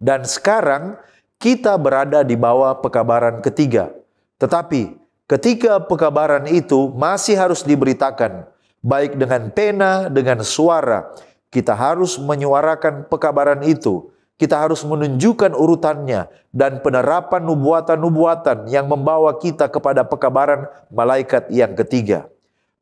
Dan sekarang kita berada di bawah pekabaran ketiga. Tetapi ketika pekabaran itu masih harus diberitakan, baik dengan pena, dengan suara, kita harus menyuarakan pekabaran itu. Kita harus menunjukkan urutannya dan penerapan nubuatan-nubuatan yang membawa kita kepada pekabaran malaikat yang ketiga.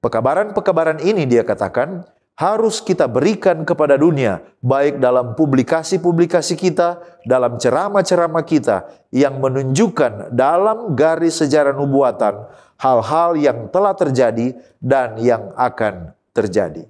Pekabaran-pekabaran ini, dia katakan, harus kita berikan kepada dunia, baik dalam publikasi-publikasi kita, dalam ceramah-ceramah kita, yang menunjukkan dalam garis sejarah nubuatan hal-hal yang telah terjadi dan yang akan terjadi.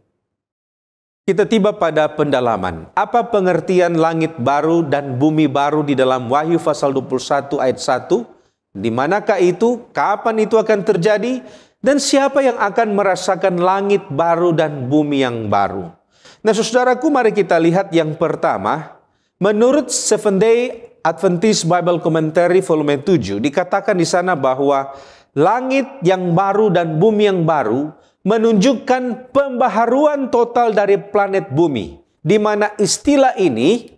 Kita tiba pada pendalaman. Apa pengertian langit baru dan bumi baru di dalam Wahyu pasal 21 ayat 1? Di manakah itu? Kapan itu akan terjadi? Dan siapa yang akan merasakan langit baru dan bumi yang baru? Nah, saudaraku, mari kita lihat yang pertama. Menurut Seventh Day Adventist Bible Commentary volume 7, dikatakan di sana bahwa langit yang baru dan bumi yang baru menunjukkan pembaharuan total dari planet bumi, di mana istilah ini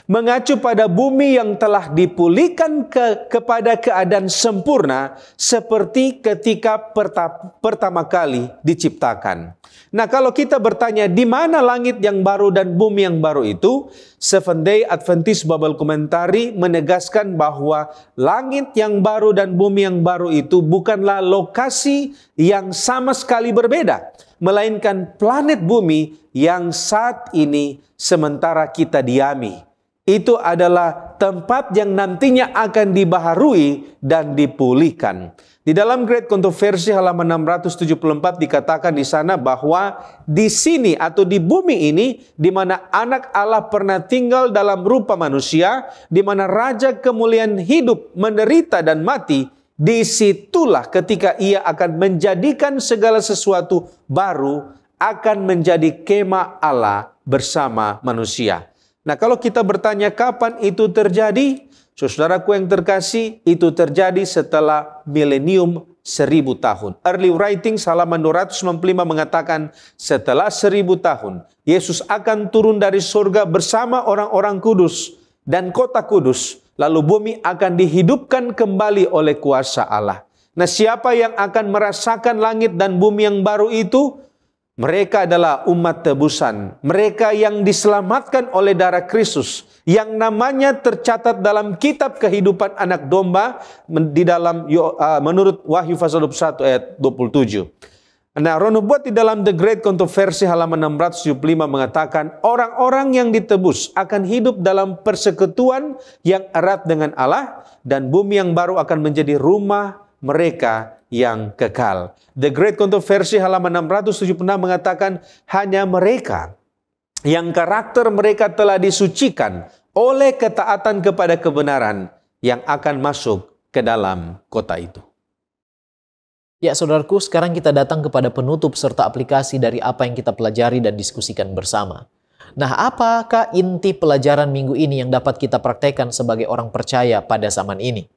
mengacu pada bumi yang telah dipulihkan kepada keadaan sempurna seperti ketika pertama kali diciptakan. Nah, kalau kita bertanya di mana langit yang baru dan bumi yang baru itu, Seventh Day Adventist Bible Commentary menegaskan bahwa langit yang baru dan bumi yang baru itu bukanlah lokasi yang sama sekali berbeda, melainkan planet bumi yang saat ini sementara kita diami. Itu adalah tempat yang nantinya akan dibaharui dan dipulihkan. Di dalam Great Controversy halaman 674 dikatakan di sana bahwa di sini atau di bumi ini, di mana anak Allah pernah tinggal dalam rupa manusia, di mana Raja kemuliaan hidup, menderita dan mati, disitulah ketika ia akan menjadikan segala sesuatu baru, akan menjadi kemah Allah bersama manusia. Nah, kalau kita bertanya kapan itu terjadi, saudaraku yang terkasih, itu terjadi setelah milenium 1000 tahun. Early Writings halaman 295 mengatakan setelah 1000 tahun, Yesus akan turun dari surga bersama orang-orang kudus dan kota kudus, lalu bumi akan dihidupkan kembali oleh kuasa Allah. Nah, siapa yang akan merasakan langit dan bumi yang baru itu? Mereka adalah umat tebusan. Mereka yang diselamatkan oleh darah Kristus, yang namanya tercatat dalam kitab kehidupan anak domba di dalam menurut Wahyu pasal 21 ayat 27. Nah, Ron Hubbard di dalam The Great Controversy halaman 675 mengatakan orang-orang yang ditebus akan hidup dalam persekutuan yang erat dengan Allah, dan bumi yang baru akan menjadi rumah mereka yang kekal. The Great Controversy halaman 676 mengatakan hanya mereka yang karakter mereka telah disucikan oleh ketaatan kepada kebenaran yang akan masuk ke dalam kota itu. Ya, saudaraku, sekarang kita datang kepada penutup serta aplikasi dari apa yang kita pelajari dan diskusikan bersama. Nah, apakah inti pelajaran minggu ini yang dapat kita praktekkan sebagai orang percaya pada zaman ini?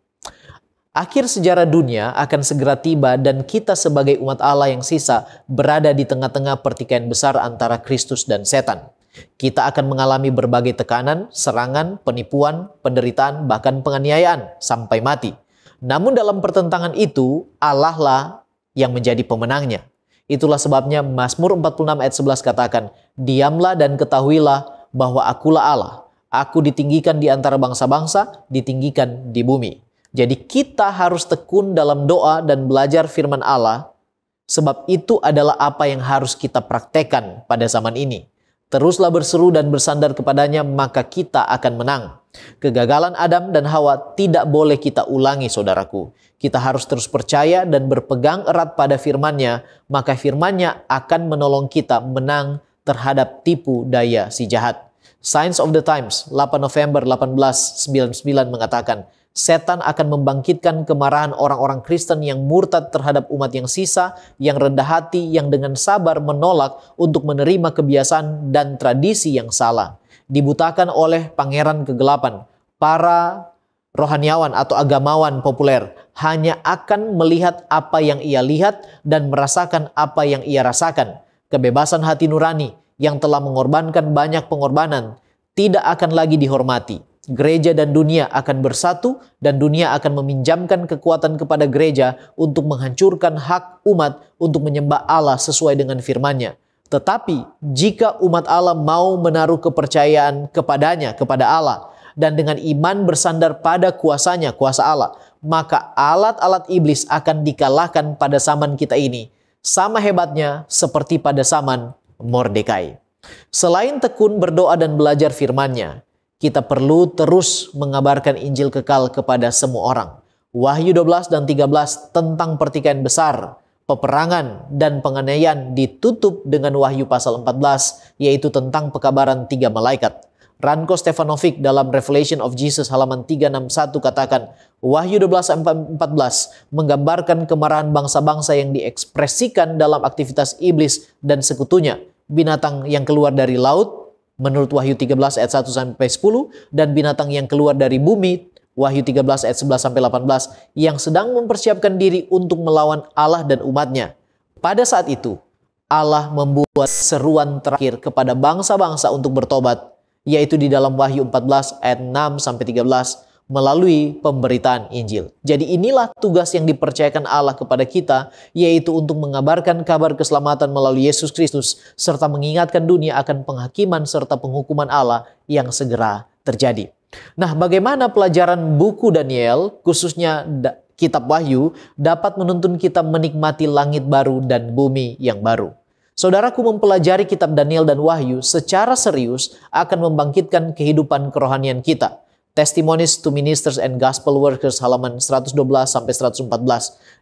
Akhir sejarah dunia akan segera tiba dan kita sebagai umat Allah yang sisa berada di tengah-tengah pertikaian besar antara Kristus dan setan. Kita akan mengalami berbagai tekanan, serangan, penipuan, penderitaan, bahkan penganiayaan sampai mati. Namun dalam pertentangan itu, Allah lah yang menjadi pemenangnya. Itulah sebabnya Mazmur 46 ayat 11 katakan, "Diamlah dan ketahuilah bahwa akulah Allah. Aku ditinggikan di antara bangsa-bangsa, ditinggikan di bumi." Jadi kita harus tekun dalam doa dan belajar firman Allah, sebab itu adalah apa yang harus kita praktekkan pada zaman ini. Teruslah berseru dan bersandar kepadanya, maka kita akan menang. Kegagalan Adam dan Hawa tidak boleh kita ulangi, saudaraku. Kita harus terus percaya dan berpegang erat pada firman-Nya, maka firman-Nya akan menolong kita menang terhadap tipu daya si jahat. Signs of the Times, 8 November 1899 mengatakan, setan akan membangkitkan kemarahan orang-orang Kristen yang murtad terhadap umat yang sisa, yang rendah hati, yang dengan sabar menolak untuk menerima kebiasaan dan tradisi yang salah. Dibutakan oleh pangeran kegelapan, para rohaniawan atau agamawan populer hanya akan melihat apa yang ia lihat dan merasakan apa yang ia rasakan. Kebebasan hati nurani yang telah mengorbankan banyak pengorbanan tidak akan lagi dihormati. Gereja dan dunia akan bersatu dan dunia akan meminjamkan kekuatan kepada gereja untuk menghancurkan hak umat untuk menyembah Allah sesuai dengan firman-Nya. Tetapi jika umat Allah mau menaruh kepercayaan kepadanya, kepada Allah, dan dengan iman bersandar pada kuasanya, kuasa Allah, maka alat-alat iblis akan dikalahkan pada zaman kita ini, sama hebatnya seperti pada zaman Mordekai. Selain tekun berdoa dan belajar firman-Nya, kita perlu terus mengabarkan Injil kekal kepada semua orang. Wahyu 12 dan 13 tentang pertikaian besar, peperangan, dan penganiayaan ditutup dengan Wahyu pasal 14, yaitu tentang pekabaran 3 malaikat. Ranko Stefanovic dalam Revelation of Jesus halaman 361 katakan, Wahyu 12:14 menggambarkan kemarahan bangsa-bangsa yang diekspresikan dalam aktivitas iblis dan sekutunya. Binatang yang keluar dari laut, menurut Wahyu 13 ayat 1-10, dan binatang yang keluar dari bumi, Wahyu 13 ayat 11-18, yang sedang mempersiapkan diri untuk melawan Allah dan umatnya. Pada saat itu, Allah membuat seruan terakhir kepada bangsa-bangsa untuk bertobat, yaitu di dalam Wahyu 14 ayat 6-13 melalui pemberitaan Injil. Jadi inilah tugas yang dipercayakan Allah kepada kita, yaitu untuk mengabarkan kabar keselamatan melalui Yesus Kristus, serta mengingatkan dunia akan penghakiman serta penghukuman Allah yang segera terjadi. Nah, bagaimana pelajaran buku Daniel, khususnya kitab Wahyu, dapat menuntun kita menikmati langit baru dan bumi yang baru? Saudaraku, mempelajari kitab Daniel dan Wahyu secara serius akan membangkitkan kehidupan kerohanian kita. Testimonies to Ministers and Gospel Workers halaman 112-114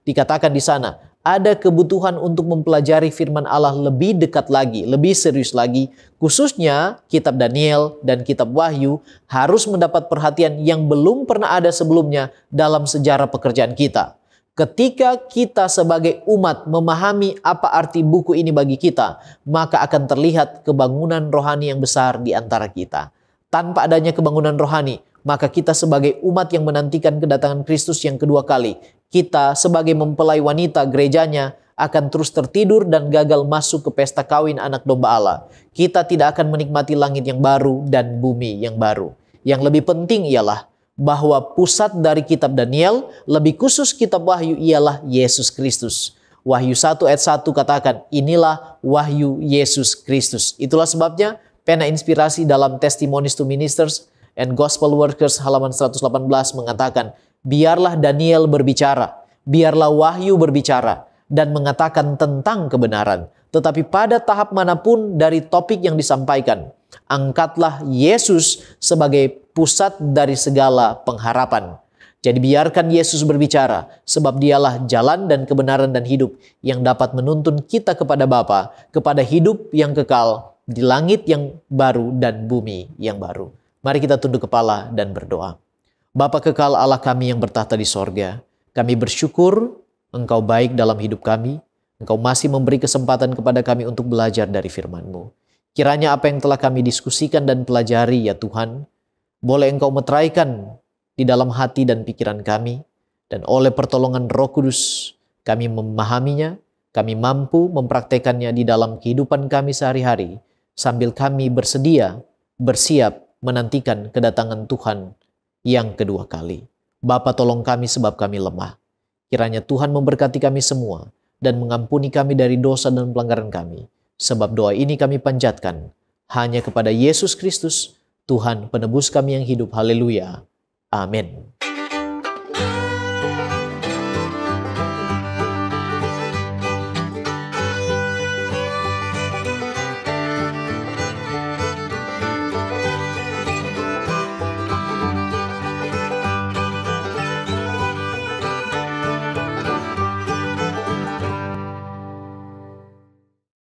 dikatakan di sana, ada kebutuhan untuk mempelajari firman Allah lebih dekat lagi, lebih serius lagi. Khususnya kitab Daniel dan kitab Wahyu harus mendapat perhatian yang belum pernah ada sebelumnya dalam sejarah pekerjaan kita. Ketika kita sebagai umat memahami apa arti buku ini bagi kita, maka akan terlihat kebangunan rohani yang besar di antara kita. Tanpa adanya kebangunan rohani, maka kita sebagai umat yang menantikan kedatangan Kristus yang kedua kali, kita sebagai mempelai wanita gerejanya akan terus tertidur dan gagal masuk ke pesta kawin anak domba Allah. Kita tidak akan menikmati langit yang baru dan bumi yang baru. Yang lebih penting ialah bahwa pusat dari kitab Daniel, lebih khusus kitab Wahyu, ialah Yesus Kristus. Wahyu 1 ayat 1 katakan, inilah wahyu Yesus Kristus. Itulah sebabnya pena inspirasi dalam Testimonies to Ministers and Gospel Workers halaman 118 mengatakan, biarlah Daniel berbicara, biarlah Wahyu berbicara, dan mengatakan tentang kebenaran. Tetapi pada tahap manapun dari topik yang disampaikan, angkatlah Yesus sebagai pusat dari segala pengharapan. Jadi biarkan Yesus berbicara, sebab dialah jalan dan kebenaran dan hidup yang dapat menuntun kita kepada Bapa, kepada hidup yang kekal di langit yang baru dan bumi yang baru. Mari kita tunduk kepala dan berdoa. Bapa kekal Allah kami yang bertahta di sorga, kami bersyukur Engkau baik dalam hidup kami. Engkau masih memberi kesempatan kepada kami untuk belajar dari firman-Mu. Kiranya apa yang telah kami diskusikan dan pelajari, ya Tuhan, boleh Engkau meteraikan di dalam hati dan pikiran kami, dan oleh pertolongan Roh Kudus kami memahaminya, kami mampu mempraktekannya di dalam kehidupan kami sehari-hari, sambil kami bersedia, bersiap menantikan kedatangan Tuhan yang kedua kali. Bapa, tolong kami sebab kami lemah. Kiranya Tuhan memberkati kami semua dan mengampuni kami dari dosa dan pelanggaran kami. Sebab doa ini kami panjatkan hanya kepada Yesus Kristus, Tuhan penebus kami yang hidup. Haleluya. Amin.